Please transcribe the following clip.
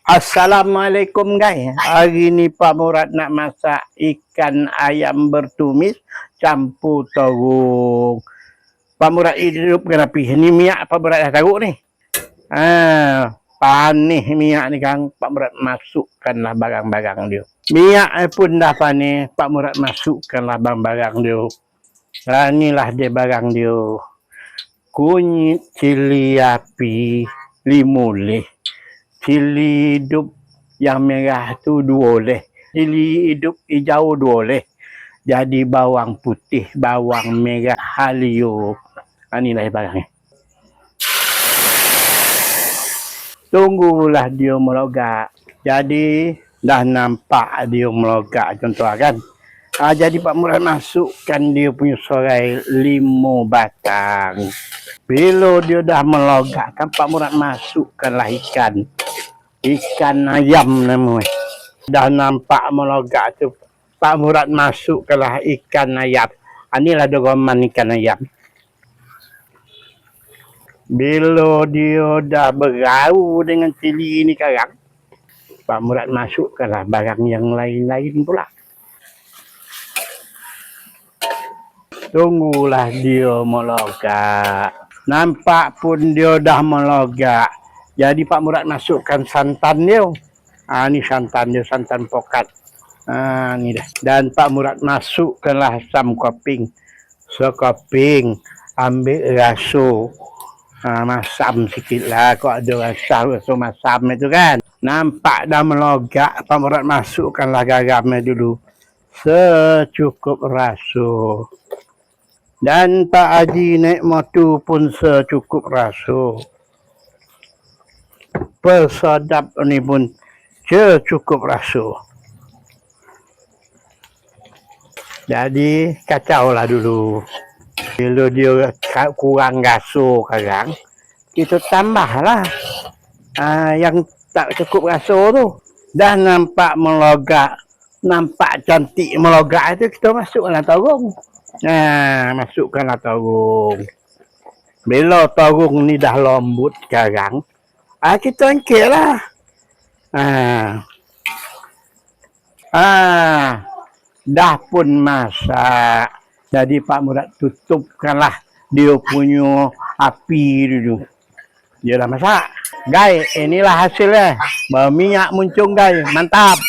Assalamualaikum guys. Hari ni Pak Murad nak masak ikan ayam bertumis campur terung. Pak Murad hidup kenapa? Ni minyak Pak Murad dah taruh ni. Panih minyak ni kan. Pak Murad masukkanlah barang-barang dia. Minyak pun dah panih. Pak Murad masukkanlah barang-barang dia. Inilah dia barang dia. Kunyit, cili api, limulih. Cili hidup yang merah tu 2 leh. Cili hidup hijau 2 leh. Jadi bawang putih, bawang merah, halio. Inilah barangnya. Tunggulah dia melogak. Jadi dah nampak dia melogak contoh kan. Jadi Pak Murad masukkan dia punya serai 5 batang. Bila dia dah melogak kan Pak Murad masukkanlah ikan. Ikan ayam namanya. Dah nampak melogak tu. Pak Murad masukkanlah ikan ayam. Inilah dorongan ikan ayam. Bila dia dah berau dengan cili ni sekarang, Pak Murad masukkanlah barang yang lain-lain pula. Tunggulah dia melogak. Nampak pun dia dah melogak. Jadi Pak Murad masukkan santan dia. Ni santan dia, santan pokat. Ni dah. Dan Pak Murad masukkanlah asam koping. Sekoping. Ambil raso. Masam sikit lah. Kok ada raso masam itu kan. Nampak dah melogak. Pak Murad masukkanlah garamnya dulu. Secukup raso. Dan Pak Haji naik motor pun secukup raso. Persedap ni pun secukup raso. Jadi kacaulah dulu. Bila dia kurang raso sekarang, kita tambahlah yang tak cukup raso tu. Dah nampak melogak, nampak cantik melogak tu, kita masukkanlah terung. Masukkanlah terung. Bila terung ni dah lembut sekarang, kita angkat lah. Dah pun masak. Jadi Pak Murad tutupkanlah dia punya api dulu. Dia dah masak. Guys, inilah hasilnya. Berminyak muncung guys. Mantap.